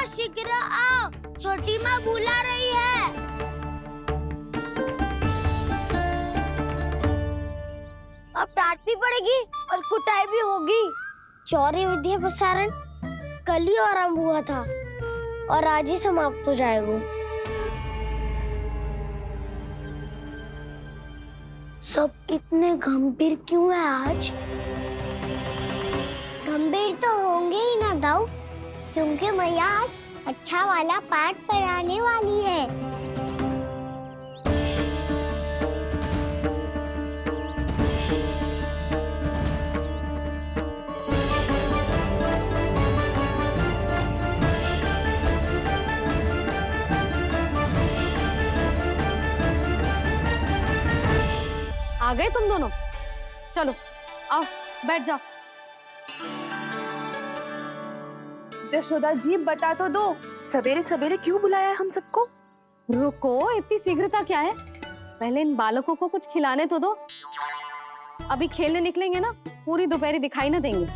शीघ्र आओ, छोटी माँ बुला रही है। अब डांट भी पड़ेगी और कुटाई भी होगी। चौर्य विद्या प्रसारण कल ही आरंभ हुआ था और आज ही समाप्त हो जाएगा। सब इतने गंभीर क्यों है आज? गंभीर तो होंगे ही ना दाऊ, क्योंकि मैया आज अच्छा वाला पाठ पढ़ाने वाली है। आ गए तुम दोनों? चलो आओ बैठ जाओ। जशोदा जी बता तो दो, सवेरे सवेरे क्यों बुलाया है हम सबको? रुको, इतनी शीघ्रता क्या है? पहले इन बालकों को कुछ खिलाने तो दो। अभी खेलने निकलेंगे ना, पूरी दोपहरी दिखाई ना देंगे।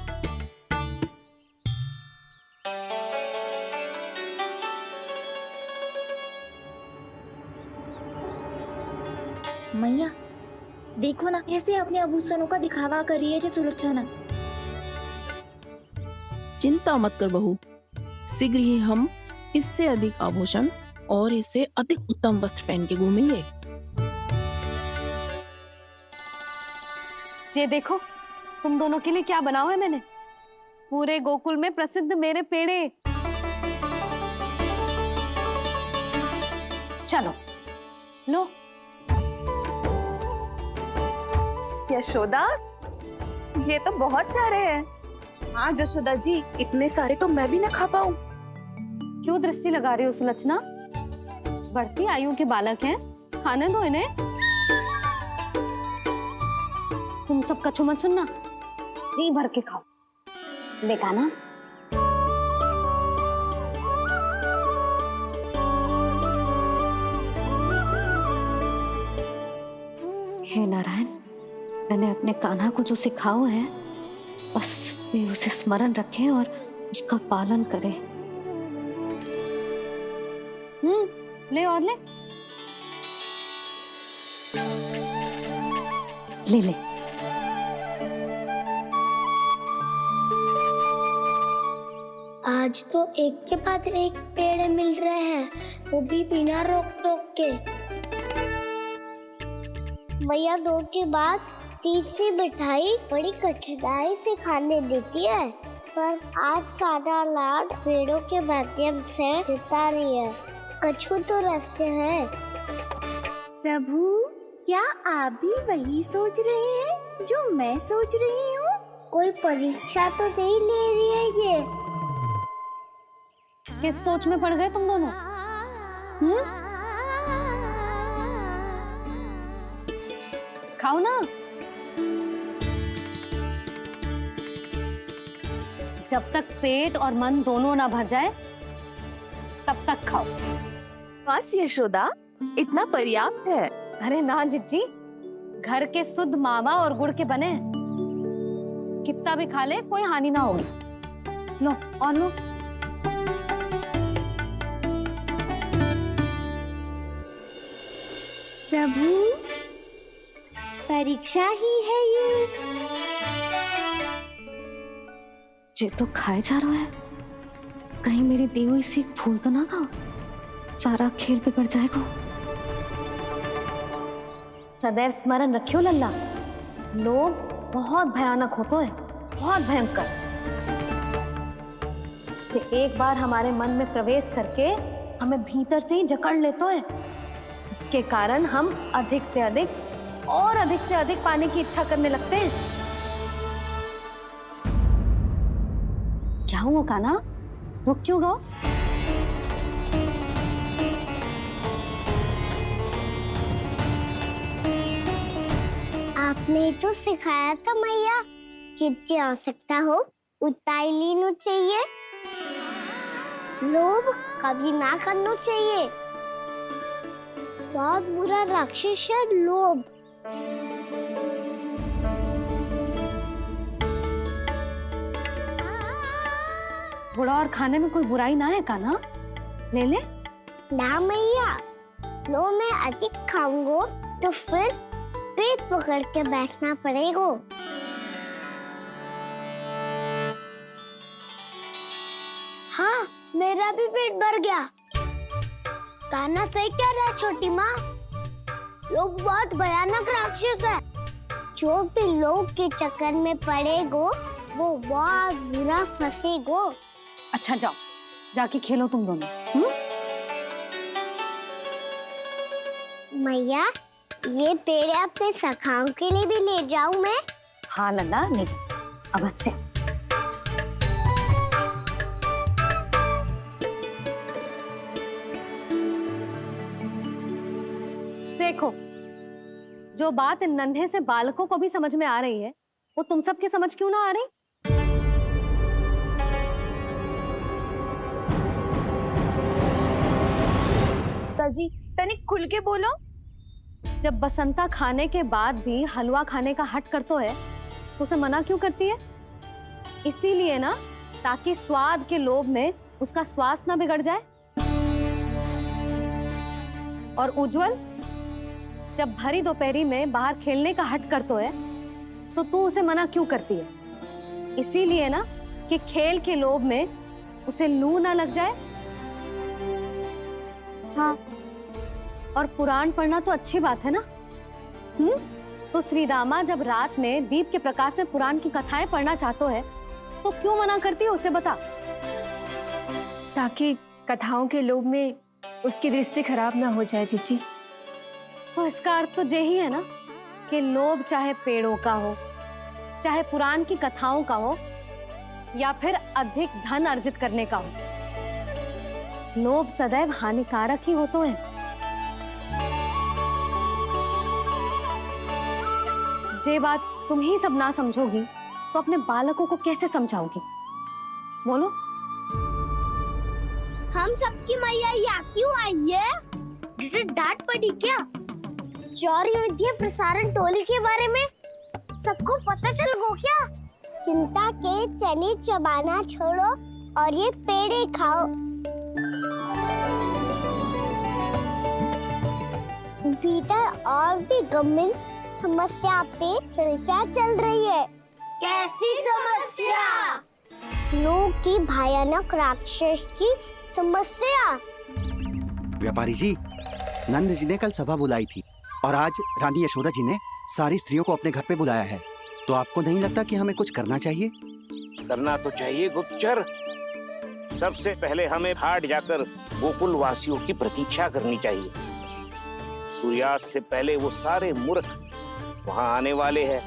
मैया देखो ना, कैसे अपने आभूषणों का दिखावा कर रही है सुलोचना। चिंता मत कर बहू, शीघ्र ही हम इससे अधिक आभूषण और इससे अधिक उत्तम वस्त्र पहन के घूमेंगे। ये देखो तुम दोनों के लिए क्या बनाओ है मैंने। पूरे गोकुल में प्रसिद्ध मेरे पेड़े। चलो लो। यशोदा, ये तो बहुत सारे हैं। हाँ जशोदा जी, इतने सारे तो मैं भी ना खा पाऊं। क्यों दृष्टि लगा रही हो सुलक्षणा? बढ़ती आयु के बालक हैं, खाने दो इन्हें। तुम सब कछु मत सुनना, जी भर के खाओ। लेगा ना? हे नारायण, मैंने अपने कान्हा को जो सिखाओ है, बस वे उसे स्मरण रखें और उसका पालन करें। ले और ले ले ले। आज तो एक के बाद एक पेड़ मिल रहे हैं, वो भी बिना रोक टोक के। मैया दो के बाद तीसरी मिठाई बड़ी कठिनाई से खाने देती है, पर आज सादा लाड पेड़ों के माध्यम से जिता रही है। कछु तो रहस्य है। प्रभु, क्या आप भी वही सोच रहे हैं जो मैं सोच रही हूँ? कोई परीक्षा तो नहीं ले रही है ये? किस सोच में पड़ गए तुम दोनों? खाओ ना। जब तक पेट और मन दोनों ना भर जाए तब तक खाओ। बस यशोदा, इतना पर्याप्त है। अरे ना जिज्जी, घर के शुद्ध मावा और गुड़ के बने, कितना भी खा ले कोई हानि ना होगी। लो और लो। प्रभु, परीक्षा ही है ये तो खाए जा रहा है। कहीं मेरी दी हुई सीख भूल तो ना खाओ, सारा खेल बिगड़ जाएगा। सदैव स्मरण रखियो लल्ला, लोग बहुत भयानक होते हैं, बहुत भयंकर। जो एक बार हमारे मन में प्रवेश करके हमें भीतर से ही जकड़ लेते हैं, इसके कारण हम अधिक से अधिक और अधिक से अधिक पाने की इच्छा करने लगते हैं। क्या हुआ कान्हा, रुक क्यों गए? आपने तो सिखाया था मैया, जितनी आवश्यकता हो उतना ही लेना चाहिए, लोभ कभी ना करना चाहिए। बहुत बुरा राक्षस है लोभ। थोड़ा और खाने में कोई बुराई ना है कान्हा, ले ले। ना मैया, लो मैं अधिक खाऊंगा तो फिर पेट पकड़ के बैठना पड़ेगा। हाँ, मेरा भी पेट भर गया। कान्हा सही कह रहा है छोटी माँ, लोग बहुत भयानक राक्षस है। जो भी लोग के चक्कर में पड़ेगो वो बहुत बुरा फंसेगो। अच्छा जाओ, जाके खेलो तुम दोनों। मैया, ये पेड़ अपने सखाओं के लिए भी ले जाऊं मैं? हाँ लल्ला, ले जा अवश्य। देखो, जो बात इन नन्हे से बालकों को भी समझ में आ रही है, वो तुम सबके समझ क्यों ना आ रही? जी, तनिक खुल के बोलो। जब बसंता खाने के बाद भी हलवा खाने का हट करतो है, तो उसे मना क्यों करती है? इसीलिए ना, ताकि स्वाद के लोभ में उसका स्वास्थ्य ना बिगड़ जाए। और उज्जवल, जब भरी दोपहरी में बाहर खेलने का हट करतो है, तो तू उसे मना क्यों करती है? इसीलिए ना, कि खेल के लोभ में उसे लू ना लग जाए। हाँ, और पुराण पढ़ना तो अच्छी बात है ना? तो श्री रामा जब रात में दीप के प्रकाश में पुराण की कथाएं पढ़ना चाहते है, तो क्यों मना करती है उसे बता? ताकि कथाओं के लोभ में उसकी दृष्टि खराब ना हो जाए जीजी। तो इसका अर्थ तो यही है ना, कि लोभ चाहे पेड़ों का हो, चाहे पुराण की कथाओं का हो, या फिर अधिक धन अर्जित करने का हो, लोभ सदैव हानिकारक ही होते हैं। जे बात तुम ही सब ना समझोगी, तो अपने बालकों को कैसे समझाओगी? बोलो। हम सबकी मैया यहाँ क्यों आई है? डांट पड़ी क्या? चौरी विद्या प्रसारण टोली के बारे में सबको पता चल गो क्या? चिंता के चने चबाना छोड़ो और ये पेड़े खाओ। भीतर और भी गंभीर समस्या पे चर्चा चल रही है। कैसी समस्या? लोग की भयानक राक्षस की समस्या। व्यापारी जी, नंद जी ने कल सभा बुलाई थी और आज रानी यशोदा जी ने सारी स्त्रियों को अपने घर पे बुलाया है। तो आपको नहीं लगता कि हमें कुछ करना चाहिए? करना तो चाहिए गुप्तचर। सबसे पहले हमें हाट जाकर गोकुल वासियों की प्रतीक्षा करनी चाहिए। सूर्यास्त से पहले वो सारे मूर्ख वहां आने वाले हैं,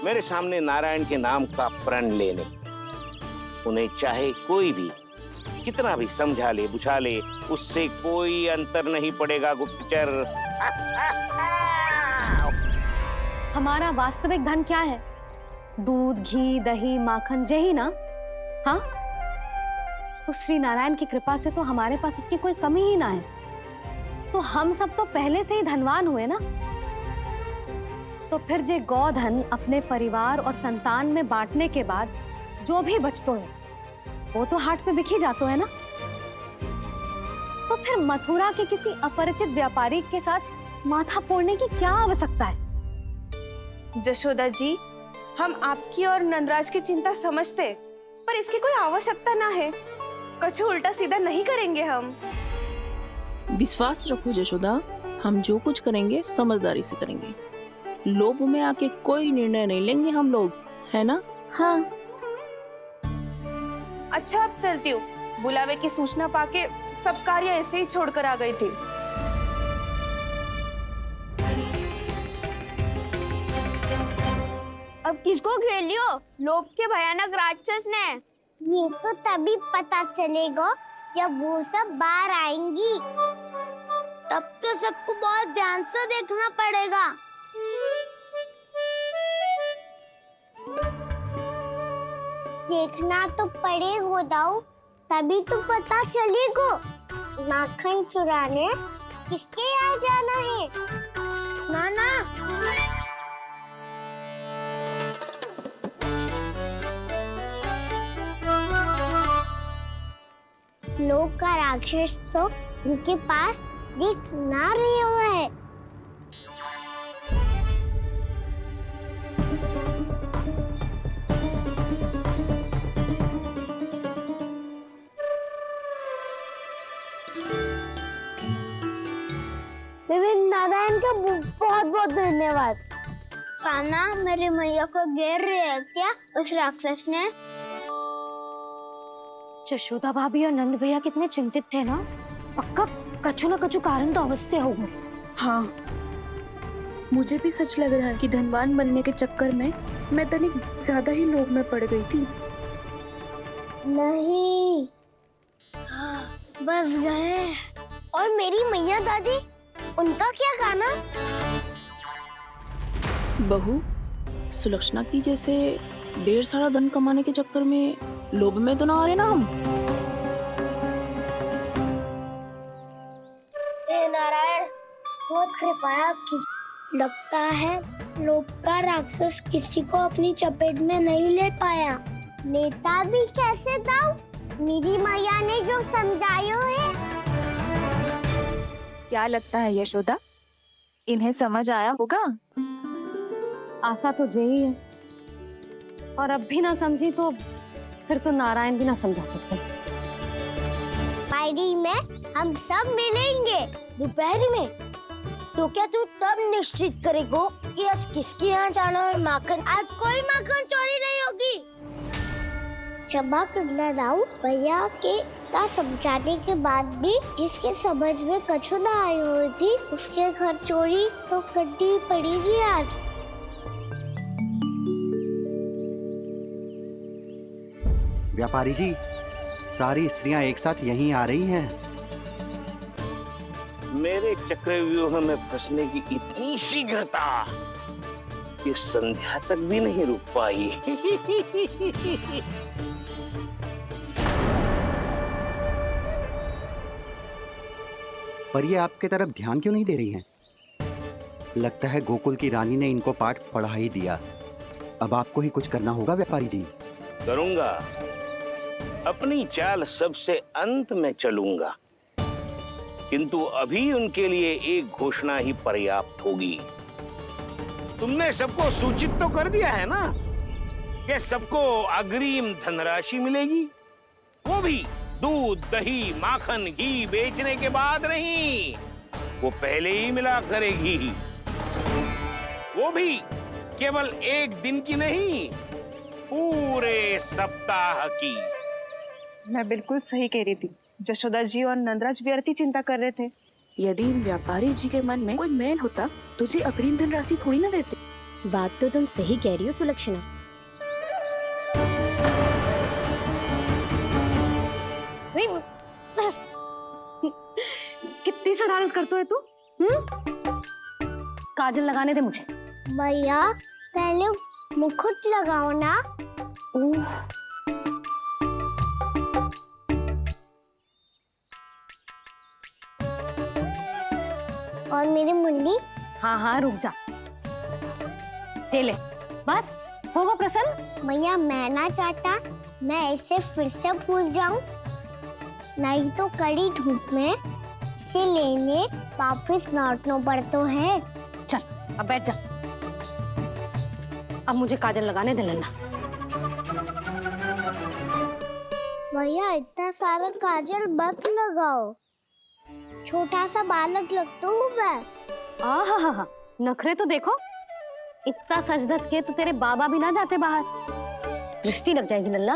मेरे सामने नारायण के नाम का प्रण लेने। उन्हें चाहे कोई भी कितना भी समझा ले बुझा ले, उससे कोई अंतर नहीं पड़ेगा गुप्तचर। हमारा वास्तविक धन क्या है? दूध, घी, दही, माखन, यही ना? हाँ, तो श्री नारायण की कृपा से तो हमारे पास इसकी कोई कमी ही ना है। तो हम सब तो पहले से ही धनवान हुए ना। तो फिर जे गोधन अपने परिवार और संतान में बांटने के बाद जो भी बचतो है, वो तो हाट पे बिखी जातो है ना। तो फिर मथुरा के किसी अपरिचित व्यापारी के साथ माथा फोड़ने की क्या आवश्यकता है? जशोदा जी, हम आपकी और नंदराज की चिंता समझते, पर इसकी कोई आवश्यकता ना है। कुछ उल्टा सीधा नहीं करेंगे हम। विश्वास रखो जशोदा, हम जो कुछ करेंगे समझदारी से करेंगे। लोभ में आके कोई निर्णय नहीं लेंगे हम लोग, है ना? हाँ। अच्छा, अब चलती हूँ। बुलावे की सूचना पाके सब कार्य ऐसे ही छोड़कर आ गई थी। अब किसको घेर लियो? लोभ के भयानक राक्षस ने। ये तो तभी पता चलेगा जब वो सब बाहर आएंगी। तब तो सबको बहुत ध्यान से देखना पड़ेगा। देखना तो पड़ेगा दाऊ, तभी तो पता चलेगा माखन चुराने किसके यहाँ जाना है। नाना लोग का राक्षस तो उनके पास दिख ना रही हुआ है। नारायण का बहुत बहुत धन्यवाद। कान्हा, मेरे मैया को घेर रहे है क्या उस राक्षस ने? यशोदा भाभी और नंद भैया कितने चिंतित थे ना। पक्का कछु ना कछु कारण तो अवश्य होगा। हाँ, मुझे भी सच लग रहा है कि धनवान बनने के चक्कर में मैं तनिक ज्यादा ही लोभ में पड़ गई थी। नहीं, बस गए। और मेरी मैया दादी, उनका क्या गाना? बहू, सुलक्षणा की जैसे ढेर सारा धन कमाने के चक्कर में लोभ में तो ना आ रहे ना हम। हे नारायण, बहुत कृपा है आपकी। लगता है लोभ का राक्षस किसी को अपनी चपेट में नहीं ले पाया। लेता भी कैसे दाऊ? मेरी मैया ने जो समझाया है। क्या लगता है यशोदा, इन्हें समझ आया होगा? आशा तो यही है, और अब भी ना समझी तो फिर तो नारायण भी ना समझा सकते। पायरी में हम सब मिलेंगे दोपहर में। तो क्या तू तब निश्चित करेगा कि आज किसके यहाँ जाना है माखन? आज कोई माखन चोरी नहीं होगी। क्षमा करना राव, भैया के का समझाने के बाद भी जिसके समझ में कछु ना आई हुई थी उसके घर चोरी तो करनी पड़ेगी आज। व्यापारी जी, सारी स्त्रियां एक साथ यहीं आ रही हैं। मेरे चक्रव्यूह में फंसने की इतनी शीघ्रता कि संध्या तक भी नहीं रुक पाई। पर ये आपके तरफ ध्यान क्यों नहीं दे रही हैं? लगता है गोकुल की रानी ने इनको पाठ पढ़ा ही दिया। अब आपको ही कुछ करना होगा व्यापारी जी। करूंगा, अपनी चाल सबसे अंत में चलूंगा, किंतु अभी उनके लिए एक घोषणा ही पर्याप्त होगी। तुमने सबको सूचित तो कर दिया है ना कि सबको अग्रिम धनराशि मिलेगी, वो भी दूध, दही, माखन, घी बेचने के बाद नहीं, वो पहले ही मिला करेगी। वो भी केवल एक दिन की नहीं, पूरे सप्ताह की। मैं बिल्कुल सही कह रही थी। यशोदा जी और नंदराज व्यर्थ ही चिंता कर रहे थे। यदि इन व्यापारी जी के मन में कोई मैल होता तो जी अग्रिम धनराशि थोड़ी ना देते। बात तो तुम सही कह रही हो सुलक्षणा। कितनी शरारत करते हो तू? काजल लगाने दे मुझे। भैया, पहले मुकुट लगाओ ना। और मेरी मुरली? हाँ हाँ, रुक जा। ले, बस होगा प्रसन्न। भैया, मैं ना चाहता मैं इसे फिर से भूल जाऊं, नहीं तो कड़ी धूप में इसे लेने वापस लौटना पड़ता है। चल, अब बैठ जा। अब मुझे काजल लगाने दे लल्ला। भैया, इतना सारा काजल मत लगाओ, छोटा सा बालक लगता हूँ मैं। आहा, नखरे तो देखो। इतना सज धज के तो तेरे बाबा भी ना जाते बाहर, दृष्टि लग जाएगी लल्ला।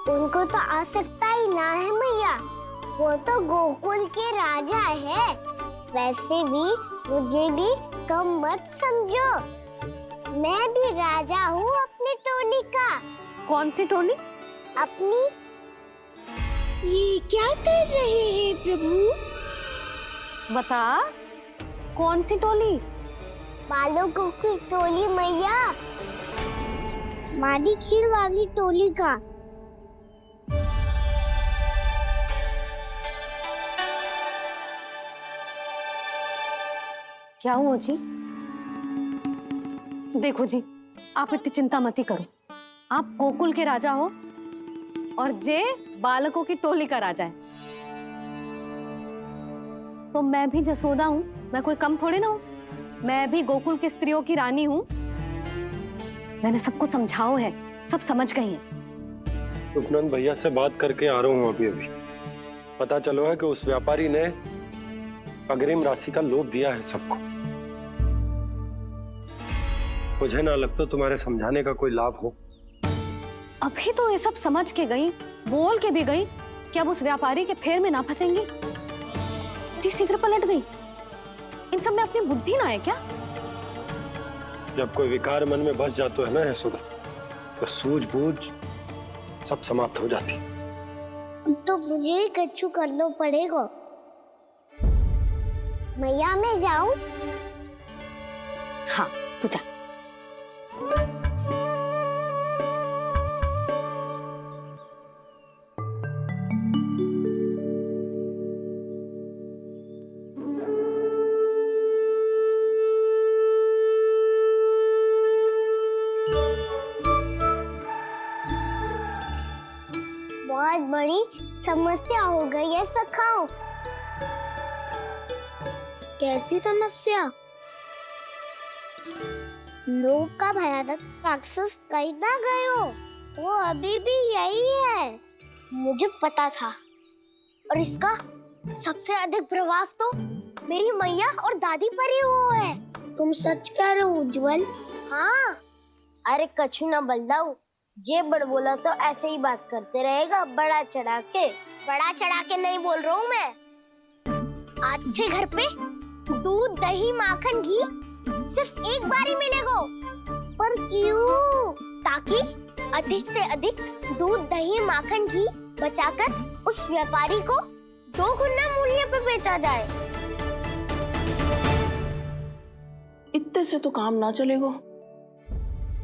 उनको तो आ सकता ही ना है भैया, वो तो गोकुल के राजा है। वैसे भी मुझे भी कम मत समझो, मैं भी राजा हूँ अपनी टोली का। कौन सी टोली? अपनी। ये क्या कर रहे हैं प्रभु? बता, कौन सी टोली? बालकों की टोली मैया, मारी खीर वाली टोली का। क्या हुआ जी? देखो जी, आप इतनी चिंता मत करो। आप गोकुल के राजा हो और जे बालकों की टोली का राजा है। तो मैं भी जसोदा हूँ, मैं कोई कम थोड़ी ना हूँ। मैं भी गोकुल की स्त्रियों की रानी हूँ। मैंने सबको समझाओ है, सब समझ गई हैं। उपनंद भैया से बात करके आ रहा हूँ अभी। पता चलो है कि उस व्यापारी ने अग्रिम राशि का लोभ दिया है सबको। मुझे ना लगता तुम्हारे समझाने का कोई लाभ हो। अभी तो ये सब समझ के गई, बोल के भी गई कि अब उस व्यापारी के फेर में ना फंसेंगी। इतनी शीघ्र पलट गई। इन सब में अपनी बुद्धि ना है क्या? जब कोई विकार मन में बस जाता है ना यशोदा, तो सूझबूझ सब समाप्त हो जाती। तो मुझे ही कच्चू करना पड़ेगा। मैया मैं जाऊं? हाँ तू जा। बहुत बड़ी समस्या हो गई है सखाओ। कैसी समस्या? लोभ का भयानक राक्षस कहीं ना गए हो, वो अभी भी यही है। मुझे पता था, और इसका सबसे अधिक प्रभाव तो मेरी मैया और दादी पर ही हुआ है। तुम सच कह रहे हो उज्जवल? हाँ। अरे कछु ना बलदाऊ, जे बड़ बोला तो ऐसे ही बात करते रहेगा बड़ा चढ़ा के। बड़ा चढ़ा के नहीं बोल रहा हूँ मैं। आज से घर पे दूध दही माखन घी सिर्फ एक बार ही मिलेगा। पर क्यों? ताकि अधिक से अधिक दूध दही माखन घी बचाकर उस व्यापारी को 2 गुना मूल्य पे बेचा जाए। इतने से तो काम ना चलेगा।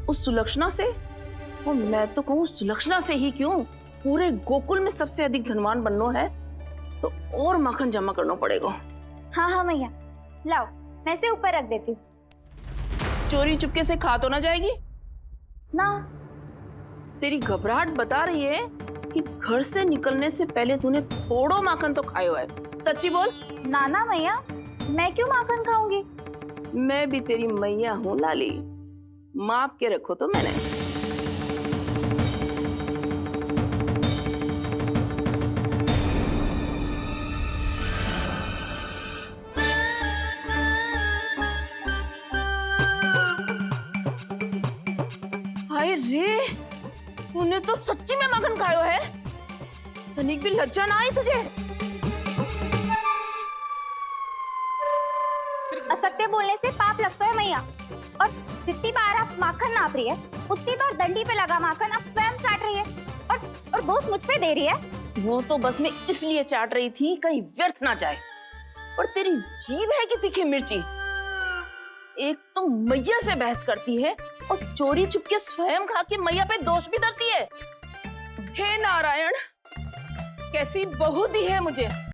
उस सुलक्षणा से, और मैं तो कहूँ सुलक्षणा से ही क्यों, पूरे गोकुल में सबसे अधिक धनवान बनना है तो और माखन जमा करना पड़ेगा। हाँ हाँ मैया, लाओ मैं से ऊपर रख देती हूँ। चोरी चुपके से खा तो ना जाएगी ना? तेरी घबराहट बता रही है कि घर से निकलने से पहले तूने थोड़ो माखन तो खाया है। सच्ची बोल। ना ना मैया, मैं क्यों माखन खाऊंगी? मैं भी तेरी मैया हूँ लाली, माप के रखो तो मैंने। हाय रे, तूने तो सच्ची में माखन खायो है। तनिक भी लज्जा ना आई तुझे? असत्य बोलने से पाप लगता है मैया, और जितनी बार आप माखन नाप रही है उतनी बार डंडी पे लगा माखन आप स्वयं चाट रही है, और दोष मुझ पे दे रही है। वो तो बस मैं इसलिए चाट रही थी कहीं व्यर्थ ना जाए। और तेरी जीभ है कि तीखी मिर्ची। एक तो मैया से बहस करती है और चोरी चुपके स्वयं खा के मैया पे दोष भी धरती है। हे नारायण, कैसी बहू दी है मुझे।